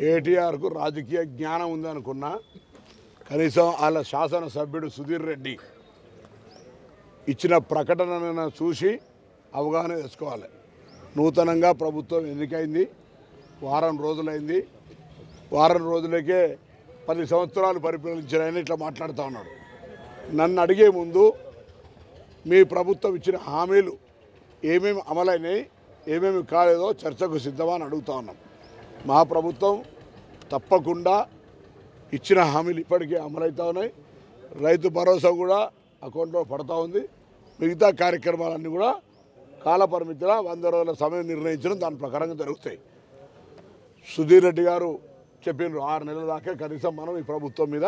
కేటీఆర్కు రాజకీయ జ్ఞానం ఉందనుకున్నా కనీసం వాళ్ళ శాసనసభ్యుడు సుధీర్ రెడ్డి ఇచ్చిన ప్రకటనను చూసి అవగాహన తెచ్చుకోవాలి. నూతనంగా ప్రభుత్వం ఎన్నికైంది, వారం రోజులైంది. వారం రోజులకే 10 సంవత్సరాలు పరిపాలించారని ఇట్లా మాట్లాడుతూ ఉన్నాడు. నన్ను అడిగే ముందు మీ ప్రభుత్వం ఇచ్చిన హామీలు ఏమేమి అమలైనాయి, ఏమేమి కాలేదో చర్చకు సిద్ధమా అని అడుగుతా ఉన్నాం. మా ప్రభుత్వం తప్పకుండా ఇచ్చిన హామీలు ఇప్పటికే అమలవుతూ ఉన్నాయి. రైతు భరోసా కూడా అకౌంట్లో పడుతూ ఉంది. మిగతా కార్యక్రమాలన్నీ కూడా కాలపరిమితిలో 100 రోజుల సమయం నిర్ణయించడం దాని ప్రకారంగా జరుగుతాయి. సుధీర్ రెడ్డి గారు చెప్పినారు 6 నెలల దాకా కనీసం మనం ఈ ప్రభుత్వం మీద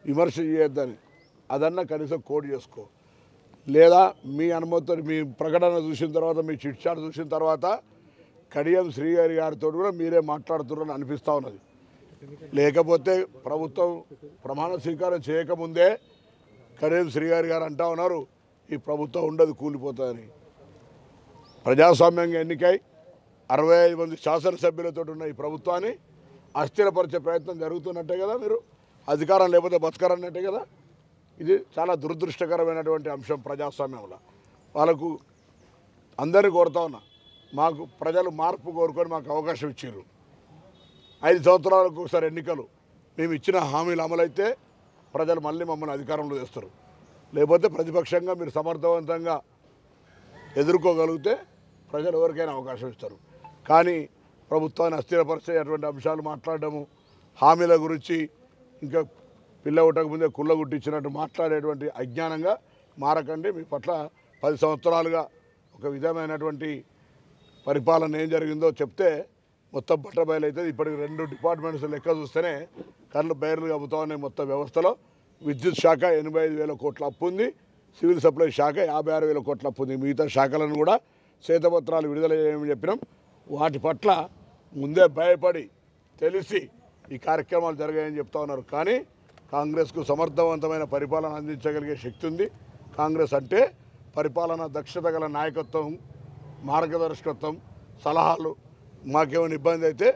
విమర్శ చేయొద్దని. అదన్నా కనీసం కోడ్ చేసుకో, లేదా మీ అనుమతితో మీ ప్రకటన చూసిన తర్వాత, మీ చిట్ చాట్ చూసిన తర్వాత కడియం శ్రీగారి గారితో కూడా మీరే మాట్లాడుతున్నారని అనిపిస్తూ ఉన్నది. లేకపోతే ప్రభుత్వం ప్రమాణ స్వీకారం చేయకముందే కడియం శ్రీగారి గారు అంటూ ఉన్నారు ఈ ప్రభుత్వం ఉండదు, కూలిపోతుందని. ప్రజాస్వామ్యంగా ఎన్నికై 65 మంది శాసనసభ్యులతో ఉన్న ఈ ప్రభుత్వాన్ని అస్థిరపరిచే ప్రయత్నం జరుగుతున్నట్టే కదా. మీరు అధికారం లేకపోతే బతకరన్నట్టే కదా. ఇది చాలా దురదృష్టకరమైనటువంటి అంశం ప్రజాస్వామ్యంలో. వాళ్ళకు అందరినీ కోరుతా ఉన్నా, మాకు ప్రజలు మార్పు కోరుకొని మాకు అవకాశం ఇచ్చారు. 5 సంవత్సరాలకు ఒకసారి ఎన్నికలు. మేము ఇచ్చిన హామీలు అమలైతే ప్రజలు మళ్ళీ మమ్మల్ని అధికారంలో తెస్తారు. లేకపోతే ప్రతిపక్షంగా మీరు సమర్థవంతంగా ఎదుర్కోగలిగితే ప్రజలు ఎవరికైనా అవకాశం ఇస్తారు. కానీ ప్రభుత్వాన్ని అస్థిరపరిచేటువంటి అంశాలు మాట్లాడడము, హామీల గురించి ఇంకా పిల్ల ఉట్టకముందే కుళ్ళ గుట్టించినట్టు మాట్లాడేటువంటి అజ్ఞానంగా మారకండి. మీ పట్ల 10 సంవత్సరాలుగా ఒక విధమైనటువంటి పరిపాలన ఏం జరిగిందో చెప్తే మొత్తం బట్టబయలు అవుతుంది. ఇప్పటికి 2 డిపార్ట్మెంట్స్ లెక్క చూస్తేనే కళ్ళు బయర్లు అమ్ముతా ఉన్నాయి. మొత్తం వ్యవస్థలో విద్యుత్ శాఖ 85,000 కోట్ల అప్పు ఉంది, సివిల్ సప్లై శాఖ 56,000 కోట్ల అప్పు ఉంది. మిగతా శాఖలను కూడా శ్వేతపత్రాలు విడుదల చేయమని చెప్పినాం. వాటి పట్ల ముందే భయపడి తెలిసి ఈ కార్యక్రమాలు జరిగాయని చెప్తా ఉన్నారు. కానీ కాంగ్రెస్కు సమర్థవంతమైన పరిపాలన అందించగలిగే శక్తి ఉంది. కాంగ్రెస్ అంటే పరిపాలన దక్షత గల నాయకత్వం, మార్గదర్శకత్వం, సలహాలు. మాకేమైనా ఇబ్బంది అయితే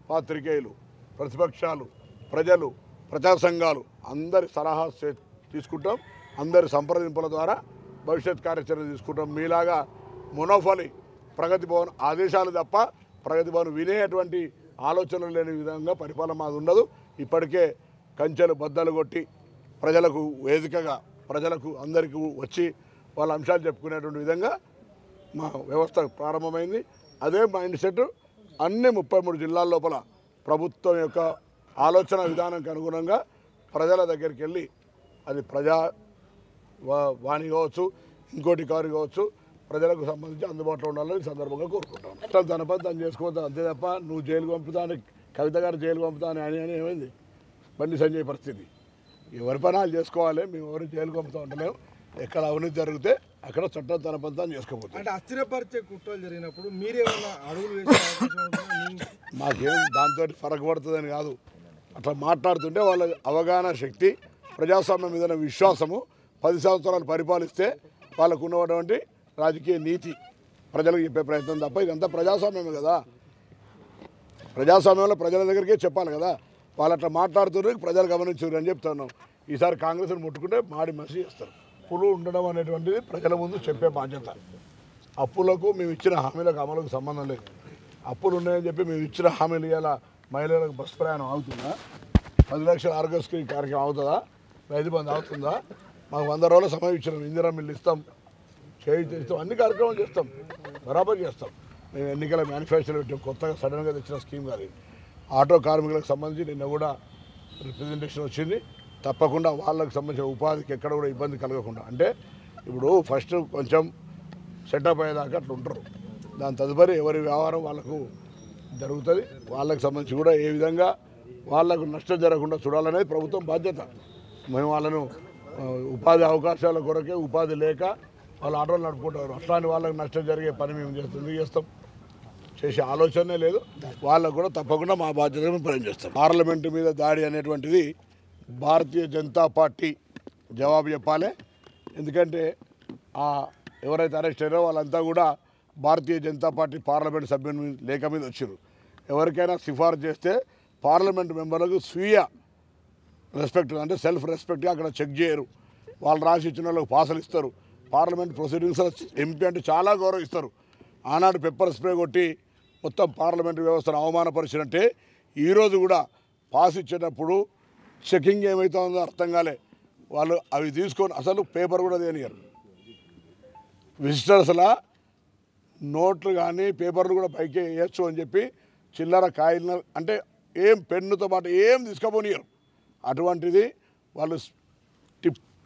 పాత్రికేయులు, ప్రతిపక్షాలు, ప్రజలు, ప్రజా సంఘాలు అందరి సలహా తీసుకుంటాం. అందరి సంప్రదింపుల ద్వారా భవిష్యత్ కార్యాచరణ తీసుకుంటాం. మీలాగా మొనోఫలి ప్రగతి భవన్ ఆదేశాలు తప్ప ప్రగతి భవన్ వినేటువంటి ఆలోచనలు లేని విధంగా పరిపాలన మాది ఉండదు. ఇప్పటికే కంచెలు బద్దలు కొట్టి ప్రజలకు వేదికగా ప్రజలకు అందరికీ వచ్చి వాళ్ళ అంశాలు చెప్పుకునేటువంటి విధంగా మా వ్యవస్థ ప్రారంభమైంది. అదే మైండ్ సెట్ అన్ని 33 జిల్లాల లోపల ప్రభుత్వం యొక్క ఆలోచన విధానానికి అనుగుణంగా ప్రజల దగ్గరికి వెళ్ళి, అది ప్రజా వాణి కావచ్చు, ఇంకోటి కారు కావచ్చు, ప్రజలకు సంబంధించి అందుబాటులో ఉండాలని సందర్భంగా కోరుకుంటాం. తన పని తను చేసుకోవద్దు, అంతే తప్ప నువ్వు జైలు పంపుతా అని, కవిత గారు జైలు పంపుతా అని ఏమైంది బండి సంజయ్ పరిస్థితి. ఎవరి పనాలు చేసుకోవాలి, మేము ఎవరు జైలు పంపుతూ ఉండలేము. ఎక్కడ అవినీతి జరిగితే అక్కడ చట్టం తన పని తాను చేసుకోబోతుంది. అంటే అస్థిరపరిచే కుట్రలు జరిగినప్పుడు మీరేమన్నా అడుగులు వేసే మాకేం దాంతో ఫరక్ పడుతుందని కాదు. అట్లా మాట్లాడుతుంటే వాళ్ళ అవగాహన శక్తి, ప్రజాస్వామ్యం మీద విశ్వాసము, 10 సంవత్సరాలు పరిపాలిస్తే వాళ్ళకు ఉన్నటువంటి రాజకీయ నీతి ప్రజలకు చెప్పే ప్రయత్నం తప్ప ఇదంతా ప్రజాస్వామ్యమే కదా. ప్రజాస్వామ్యంలో ప్రజల దగ్గరికే చెప్పాలి కదా. వాళ్ళు అట్లా మాట్లాడుతున్నారు, ప్రజలు గమనించారు అని చెప్తున్నాం. ఈసారి కాంగ్రెస్ని ముట్టుకుంటే మాడి మసి చేస్తారు. అప్పులు ఉండడం అనేటువంటిది ప్రజల ముందు చెప్పే బాధ్యత. అప్పులకు మేము ఇచ్చిన హామీలకు అమలుకు సంబంధం లేదు. అప్పులు ఉన్నాయని చెప్పి మేము ఇచ్చిన హామీలు ఇవాళ మహిళలకు బస్సు ప్రయాణం అవుతుందా, 10 లక్షల ఆరోగ్యశ్రీ కార్యక్రమం అవుతుందా, రైతు బంధు అవుతుందా? మాకు 100 రోజుల సమయం ఇచ్చినాం. ఇందిరా మిల్లు ఇస్తాం, చేయిస్తాం, అన్ని కార్యక్రమాలు చేస్తాం, బరాబర్ చేస్తాం. మేము ఎన్నికల మేనిఫెస్టోలో పెట్టాం. కొత్తగా సడన్గా తెచ్చిన స్కీమ్ కాదు. ఆటో కార్మికులకు సంబంధించి నిన్న కూడా రిప్రజెంటేషన్ వచ్చింది. తప్పకుండా వాళ్ళకు సంబంధించిన ఉపాధికి ఎక్కడ కూడా ఇబ్బంది కలగకుండా, అంటే ఇప్పుడు ఫస్ట్ కొంచెం సెటప్ అయ్యేదాకా అట్లా ఉంటారు. దాని తదుపరి ఎవరి వ్యవహారం వాళ్ళకు జరుగుతుంది. వాళ్ళకు సంబంధించి కూడా ఏ విధంగా వాళ్ళకు నష్టం జరగకుండా చూడాలనేది ప్రభుత్వం బాధ్యత. మేము వాళ్ళను ఉపాధి అవకాశాల కొరకే ఉపాధి లేక వాళ్ళు ఆటోలు నడుపుకుంటారు. అట్లాంటి వాళ్ళకి నష్టం జరిగే పని మేము చేస్తాం. చేసే ఆలోచనే లేదు. వాళ్ళకు కూడా తప్పకుండా మా బాధ్యతను పనిచేస్తాం. పార్లమెంటు మీద దాడి అనేటువంటిది భారతీయ జనతా పార్టీ జవాబు చెప్పాలి. ఎందుకంటే ఎవరైతే అరెస్ట్ అయ్యారో వాళ్ళంతా కూడా భారతీయ జనతా పార్టీ పార్లమెంట్ సభ్యుని లేఖ మీద వచ్చారు. ఎవరికైనా సిఫార్సు చేస్తే పార్లమెంట్ మెంబర్లకు స్వీయ రెస్పెక్ట్ అంటే సెల్ఫ్ రెస్పెక్ట్గా అక్కడ చెక్ చేయరు. వాళ్ళు రాసి ఇచ్చిన వాళ్ళకి పాసలు ఇస్తారు. పార్లమెంట్ ప్రొసీడింగ్స్ ఎంపీ అంటే చాలా గౌరవిస్తారు. ఆనాడు పెప్పర్ స్ప్రే కొట్టి మొత్తం పార్లమెంటరీ వ్యవస్థను అవమానపరిచినట్టే ఈరోజు కూడా పాస్ ఇచ్చేటప్పుడు చెకింగ్ ఏమవుతుందో అర్థం కాలే. వాళ్ళు అవి తీసుకొని అసలు పేపర్ కూడా దేనియరు. విజిటర్స్లా నోట్లు కానీ పేపర్లు కూడా పైకి వేయచ్చు అని చెప్పి చిల్లర కాయలు అంటే ఏం పెన్నుతో పాటు ఏం తీసుకుపోనియరు. అటువంటిది వాళ్ళు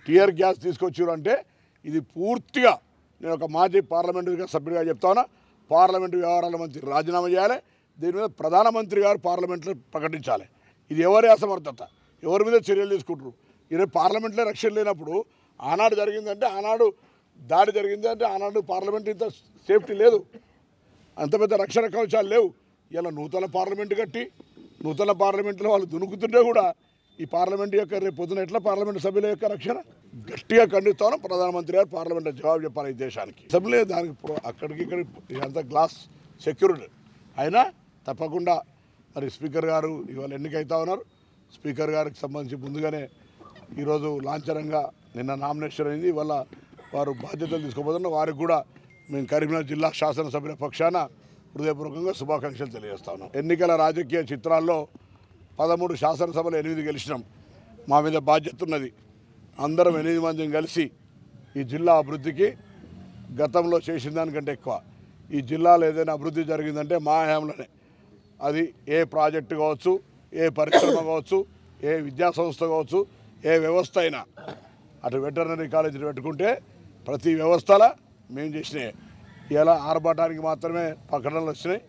టియర్ గ్యాస్ తీసుకొచ్చారు అంటే ఇది పూర్తిగా నేను ఒక మాజీ పార్లమెంటరీ సభ్యుడిగా చెప్తాను. పార్లమెంటరీ వ్యవహారాల మంత్రి రాజీనామా చేయాలి. దీని మీద ప్రధానమంత్రి గారు పార్లమెంట్లో ప్రకటించాలి. ఇది ఎవరి అసమర్థత, ఎవరి మీద చర్యలు తీసుకుంటారు. ఈరోజు పార్లమెంట్లో రక్షణ లేనప్పుడు ఆనాడు జరిగిందంటే ఆనాడు దాడి జరిగింది అంటే ఆనాడు పార్లమెంట్ ఇంత సేఫ్టీ లేదు, అంత పెద్ద రక్షణ కవచాలు లేవు. ఇలా నూతన పార్లమెంట్ కట్టి నూతన పార్లమెంట్లో వాళ్ళు దునుకుతుంటే కూడా ఈ పార్లమెంట్ యొక్క రేపు పొద్దున ఎట్లా పార్లమెంట్ సభ్యుల యొక్క రక్షణ గట్టిగా ఖండిస్తాను. ప్రధానమంత్రి గారు పార్లమెంట్లో జవాబు చెప్పాలి ఈ దేశానికి. సభ్యులే దానికి అక్కడికి ఇక్కడ అంత గ్లాస్ సెక్యూరిటీ అయినా తప్పకుండా మరి స్పీకర్ గారు ఇవాళ ఎన్నికైతా ఉన్నారు. స్పీకర్ గారికి సంబంధించి ముందుగానే ఈరోజు లాంఛనంగా నిన్న నామినేషన్ అయింది. ఇవాళ వారు బాధ్యతలు తీసుకోబోతున్నారు. వారికి కూడా మేము కరీంనగర్ జిల్లా శాసనసభ్యుల పక్షాన హృదయపూర్వకంగా శుభాకాంక్షలు తెలియజేస్తా ఉన్నాం. ఎన్నికల రాజకీయ చిత్రాల్లో 13 శాసనసభలు 8 గెలిచినాం. మా మీద బాధ్యత ఉన్నది. అందరం 8 మందిని కలిసి ఈ జిల్లా అభివృద్ధికి గతంలో చేసిన దానికంటే ఎక్కువ ఈ జిల్లాలో ఏదైనా అభివృద్ధి జరిగిందంటే మా హయాంలోనే. అది ఏ ప్రాజెక్టు కావచ్చు, ఏ పరిశ్రమ కావచ్చు, ఏ విద్యా సంస్థ కావచ్చు, ఏ వ్యవస్థ అయినా. అటు వెటర్నరీ కాలేజీలు పెట్టుకుంటే ప్రతి వ్యవస్థలో మేము చేసినాయి. ఇలా ఆర్భాటానికి మాత్రమే ప్రకటనలు వచ్చినాయి.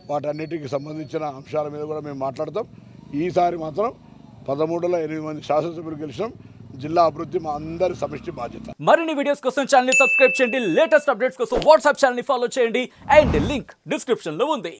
వాటన్నిటికి సంబంధించిన అంశాల మీద కూడా మేము మాట్లాడతాం. ఈసారి మాత్రం 13లో 8 మంది శాసనసభ్యులు గెలిచినాం. జిల్లా అభివృద్ధి మా అందరి సమిష్టి బాధ్యత. మరిన్ని వీడియోస్ కోసం ఛానల్ ని సబ్స్క్రైబ్ చేయండి. లేటెస్ట్ అప్డేట్స్ కోసం వాట్సాప్ ఛానల్ ని ఫాలో చేయండి. అండ్ లింక్ డిస్క్రిప్షన్ లో ఉంది.